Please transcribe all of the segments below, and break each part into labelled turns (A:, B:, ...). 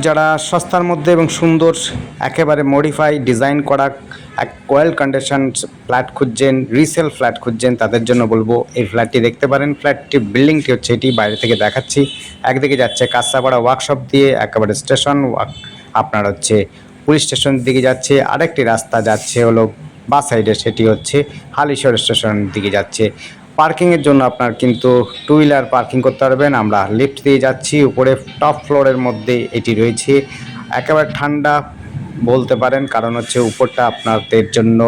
A: যারা সস্তার মধ্যে এবং সুন্দর একেবারে মডিফাই ডিজাইন করা এক ওয়েল কন্ডিশন ফ্ল্যাট খুঁজছেন, রিসেল ফ্ল্যাট খুঁজছেন, তাদের জন্য বলবো এই ফ্ল্যাটটি দেখতে পারেন। ফ্ল্যাটটি বিল্ডিংটি হচ্ছে এটি বাইরে থেকে দেখাচ্ছি। একদিকে যাচ্ছে কাঁচরাপাড়া ওয়ার্কশপ দিয়ে একেবারে স্টেশন, আপনার হচ্ছে পুলিশ স্টেশনের দিকে যাচ্ছে। আরেকটি রাস্তা যাচ্ছে হলো বা সাইডে, সেটি হচ্ছে হালিশহর স্টেশনের দিকে যাচ্ছে। পার্কিংয়ের জন্য আপনার কিন্তু টু হুইলার পার্কিং করতে পারবেন। আমরা লিফট দিয়ে যাচ্ছি, উপরে টপ ফ্লোরের মধ্যে এটি রয়েছে। একেবারে ঠান্ডা বলতে পারেন, কারণ হচ্ছে উপরটা আপনাদের জন্য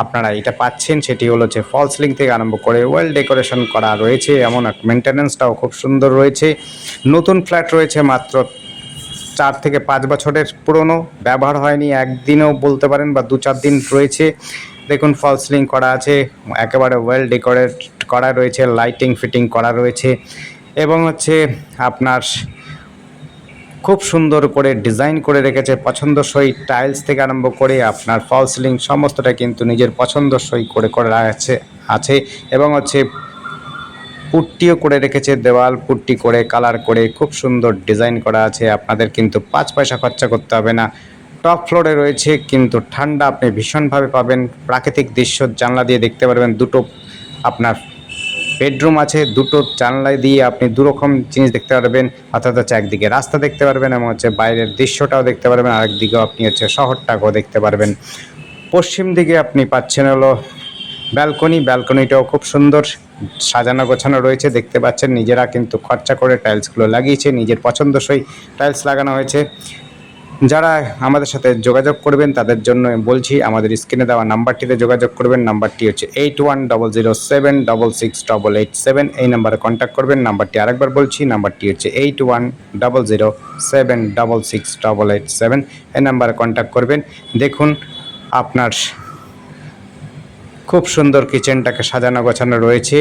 A: আপনারা এটা পাচ্ছেন, সেটি হলো যে ফল সিলিং থেকে আরম্ভ করে ওয়েল ডেকোরেশন করা রয়েছে, এমন এক মেনটেন্যান্সটাও খুব সুন্দর রয়েছে। নতুন ফ্ল্যাট রয়েছে, মাত্র 4 থেকে 5 বছরের পুরনো, ব্যবহার হয়নি একদিনও বলতে পারেন, বা 2-4 দিন রয়েছে। দেখুন ফল সিলিং করা আছে, একেবারে ওয়েল ডেকোরেট করা রয়েছে, লাইটিং ফিটিং করা রয়েছে, এবং হচ্ছে আপনার খুব সুন্দর করে ডিজাইন করে রেখেছে। পছন্দসই টাইলস থেকে আরম্ভ করে আপনার ফল সিলিং সমস্তটা কিন্তু নিজের পছন্দসই করে আছে, এবং হচ্ছে পুট্টিও করে রেখেছে, দেওয়াল পুট্টি করে কালার করে খুব সুন্দর ডিজাইন করা আছে। আপনাদের কিন্তু 5 পয়সা খরচা করতে হবে না। টপ ফ্লোরে রয়েছে, কিন্তু ঠান্ডা আপনি ভীষণভাবে পাবেন। প্রাকৃতিক দৃশ্য জানলা দিয়ে দেখতে পারবেন। দুটো আপনার বেডরুম আছে, দুটো জানলা দিয়ে আপনি দুরকম জিনিস দেখতে পারবেন। অর্থাৎ হচ্ছে একদিকে রাস্তা দেখতে পারবেন এবং হচ্ছে বাইরের দৃশ্যটাও দেখতে পারবেন, আরেকদিকেও আপনি হচ্ছে শহরটাকেও দেখতে পারবেন। পশ্চিম দিকে আপনি পাচ্ছেন হলো ব্যালকনিটাও খুব সুন্দর সাজানো গোছানো রয়েছে, দেখতে পাচ্ছেন। নিজেরা কিন্তু খরচা করে টাইলসগুলো লাগিয়েছে, নিজের পছন্দসই টাইলস লাগানো হয়েছে। যারা আমাদের সাথে যোগাযোগ করবেন তাদের জন্য বলছি, আমাদের স্ক্রিনে দেওয়া নাম্বারটিতে যোগাযোগ করবেন। নাম্বারটি হচ্ছে 8100768887। এই নাম্বারে কন্ট্যাক্ট করবেন। নাম্বারটি আরেকবার বলছি, নাম্বারটি হচ্ছে 8100768887। এই নাম্বারে কন্ট্যাক্ট করবেন। দেখুন আপনার খুব সুন্দর কিচেনটাকে সাজানো গোছানো রয়েছে,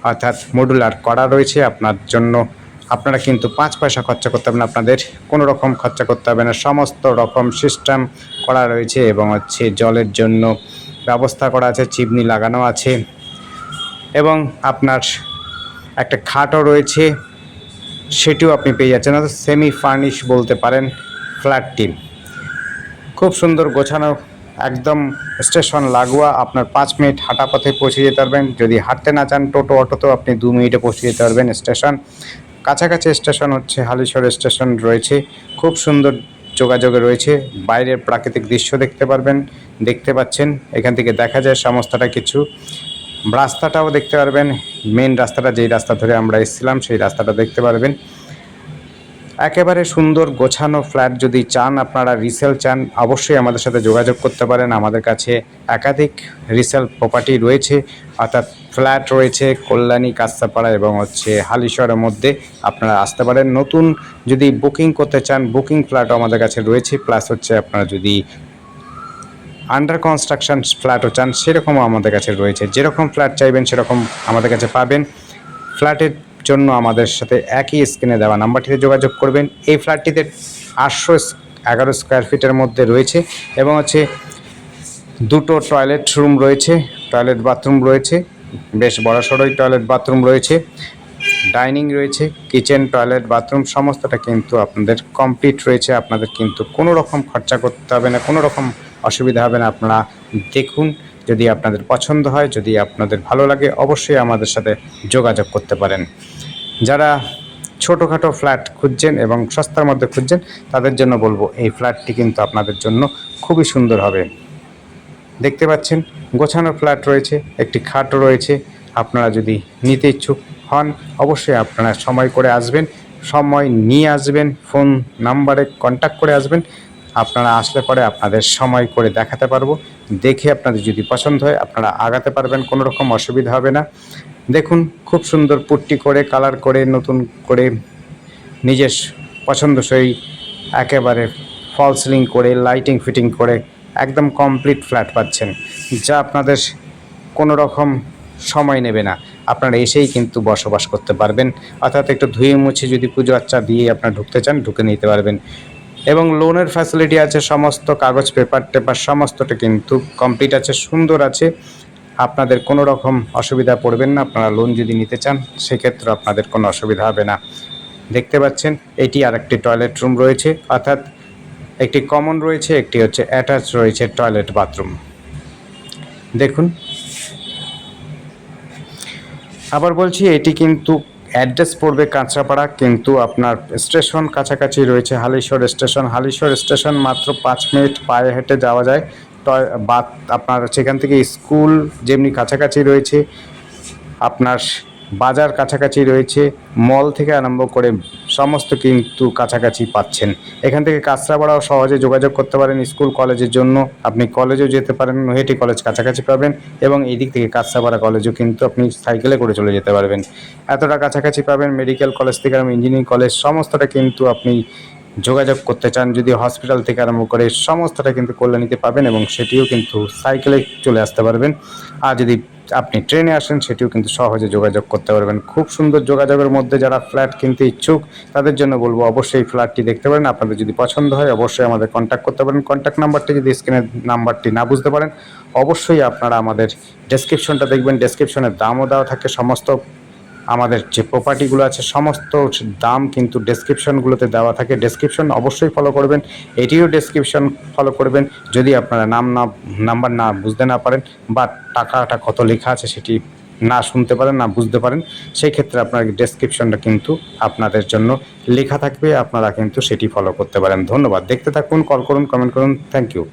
A: অর্থাৎ মডুলার করা রয়েছে আপনার জন্য। আপনারা কিন্তু 5 পয়সা খরচা করতে হবে না, আপনাদের কোনো রকম খরচা করতে হবে না। সমস্ত রকম সিস্টেম করা রয়েছে, এবং হচ্ছে জলের জন্য ব্যবস্থা করা আছে, চিমনি লাগানো আছে, এবং আপনার একটা খাটও রয়েছে, সেটিও আপনি পেয়ে যাচ্ছেন। অর্থাৎ সেমি ফার্নিশ বলতে পারেন ফ্ল্যাটটি। খুব সুন্দর গোছানো, একদম স্টেশন লাগোয়া। আপনার 5 মিনিট হাঁটা পথে পৌঁছে যেতে পারবেন। যদি হাঁটতে না চান, টোটো অটোতেও আপনি 2 মিনিটে পৌঁছে যেতে পারবেন স্টেশন। কাছাকাছি স্টেশন হচ্ছে হালিশহর স্টেশন রয়েছে, খুব সুন্দর যোগাযোগে রয়েছে। বাইরের প্রাকৃতিক দৃশ্য দেখতে পাচ্ছেন, এখান থেকে দেখা যায় সমস্তটা কিছু। রাস্তাটাও দেখতে পারবেন, মেন রাস্তাটা, যেই রাস্তা ধরে আমরা এসেছিলাম সেই রাস্তাটা দেখতে পারবেন। একেবারে সুন্দর গোছানো ফ্ল্যাট যদি চান, আপনারা রিসেল চান, অবশ্যই আমাদের সাথে যোগাযোগ করতে পারেন। আমাদের কাছে একাধিক রিসেল প্রপার্টি রয়েছে, অর্থাৎ ফ্ল্যাট রয়েছে কল্যাণী, কাঁচরাপাড়া এবং হচ্ছে হালিশহরের মধ্যে। আপনারা আসতে পারেন। নতুন যদি বুকিং করতে চান, বুকিং ফ্ল্যাটও আমাদের কাছে রয়েছে। প্লাস হচ্ছে আপনারা যদি আন্ডার কনস্ট্রাকশন ফ্ল্যাটও চান, সেরকমও আমাদের কাছে রয়েছে। যেরকম ফ্ল্যাট চাইবেন সেরকম আমাদের কাছে পাবেন। ফ্ল্যাটের জন্য আমাদের সাথে একই স্ক্রিনে দেওয়া নাম্বারটিতে যোগাযোগ করবেন। এই ফ্ল্যাটটিতে 811 স্কোয়ার ফিটের মধ্যে রয়েছে, এবং হচ্ছে দুটো টয়লেট রুম রয়েছে, টয়লেট বাথরুম রয়েছে, বেশ বড়সড়ই টয়লেট বাথরুম রয়েছে, ডাইনিং রয়েছে, কিচেন, টয়লেট, বাথরুম সমস্তটা কিন্তু আপনাদের কমপ্লিট রয়েছে। আপনাদের কিন্তু কোনো রকম খরচা করতে হবে না, কোনো রকম অসুবিধা হবে না। আপনারা দেখুন, যদি আপনাদের পছন্দ হয়, যদি আপনাদের ভালো লাগে, অবশ্যই আমাদের সাথে যোগাযোগ করতে পারেন। যারা ছোটোখাটো ফ্ল্যাট খুঁজছেন এবং সস্তার মধ্যে খুঁজছেন, তাদের জন্য বলবো এই ফ্ল্যাটটি কিন্তু আপনাদের জন্য খুবই সুন্দর হবে। দেখতে পাচ্ছেন গোছানো ফ্ল্যাট রয়েছে, একটি খাটও রয়েছে। আপনারা যদি নিতে ইচ্ছুক হন, অবশ্যই আপনারা সময় করে আসবেন, সময় নিয়ে আসবেন, ফোন নাম্বারে কন্ট্যাক্ট করে আসবেন। আপনারা আসলে পরে আপনাদের সময় করে দেখাতে পারবো। দেখে আপনাদের যদি পছন্দ হয়, আপনারা আগাতে পারবেন, কোনো রকম অসুবিধা হবে না। দেখুন খুব সুন্দর পুট্টি করে, কালার করে, নতুন করে নিজের পছন্দসই একেবারে ফল সিলিং করে, লাইটিং ফিটিং করে একদম কমপ্লিট ফ্ল্যাট পাচ্ছেন, যা আপনাদের কোনো রকম সময় নেবে না। আপনারা এসেই কিন্তু বসবাস করতে পারবেন। অর্থাৎ একটু ধুয়ে মুছে যদি পুজো আচ্চা দিয়ে আপনারা ঢুকতে চান, ঢুকে নিতে পারবেন। এবং লোনের ফ্যাসিলিটি আছে, সমস্ত কাগজ পেপার সমস্তটা কিন্তু কমপ্লিট আছে, সুন্দর আছে। আপনাদের কোনো রকম অসুবিধা পড়বেন না। আপনারা লোন যদি নিতে চান, সেক্ষেত্রে আপনাদের কোনো অসুবিধা হবে না। দেখতে পাচ্ছেন এটি আরেকটি টয়লেট রুম রয়েছে, অর্থাৎ একটি কমন রয়েছে, একটি হচ্ছে অ্যাটাচ রয়েছে টয়লেট বাথরুম। দেখুন, আবার বলছি এটি কিন্তু অ্যাড্রেস পড়বে কাঁচরাপাড়া, কিন্তু আপনার স্টেশন কাছাকাছি রয়েছে হালিশহর স্টেশন। হালিশহর স্টেশন মাত্র 5 মিনিট পায়ে হেঁটে যাওয়া যায়। বাত আপনার সেখান থেকে স্কুল যেমনি কাছাকাছি রয়েছে, আপনার বাজার কাছাকাছি রয়েছে, মল থেকে আরম্ভ করে সমস্ত কিন্তু কাছাকাছি পাচ্ছেন। এখান থেকে কাঁচরাপাড়াও সহজে যোগাযোগ করতে পারেন স্কুল কলেজের জন্য। আপনি কলেজেও যেতে পারেন, নৈহাটি কলেজ কাছাকাছি পাবেন, এবং এই দিক থেকে কাঁচরাপাড়া কলেজও কিন্তু আপনি সাইকেলে করে চলে যেতে পারবেন, এতটা কাছাকাছি পাবেন। মেডিকেল কলেজ থেকে আরম্ভ ইঞ্জিনিয়ারিং কলেজ সমস্তটা কিন্তু আপনি যোগাযোগ করতে চান, যদি হসপিটাল থেকে আরম্ভ করে সমস্তটা কিন্তু কল্যাণীতে পাবেন, এবং সেটিও কিন্তু সাইকেলে চলে আসতে পারবেন। আর যদি আপনি ট্রেনে আসেন সেটিও কিন্তু সহজে যোগাযোগ করতে পারবেন। খুব সুন্দর যোগাযোগের মধ্যে যারা ফ্ল্যাট কিনতে ইচ্ছুক তাদের জন্য বলবো অবশ্যই ফ্ল্যাটটি দেখতে পারেন। আপনাদের যদি পছন্দ হয় অবশ্যই আমাদের কন্ট্যাক্ট করতে পারেন। কন্ট্যাক্ট নাম্বারটি যদি স্ক্রিনের নাম্বারটি না বুঝতে পারেন অবশ্যই আপনারা আমাদের ডেসক্রিপশনটা দেখবেন, ডেসক্রিপশনের দামও দেওয়া থাকে। সমস্ত আমাদের যে প্রপার্টিগুলো আছে সমস্ত দাম কিন্তু ডেসক্রিপশনগুলোতে দেওয়া থাকে। ডেসক্রিপশন অবশ্যই ফলো করবেন, এটিও ডেসক্রিপশন ফলো করবেন। যদি আপনারা নাম্বার না বুঝতে না পারেন, বা টাকাটা কত লেখা আছে সেটি না শুনতে পারেন, না বুঝতে পারেন, সেই ক্ষেত্রে আপনার ডেসক্রিপশনটা কিন্তু আপনাদের জন্য লেখা থাকবে, আপনারা কিন্তু সেটি ফলো করতে পারেন। ধন্যবাদ। দেখতে থাকুন, কল করুন, কমেন্ট করুন। Thank you.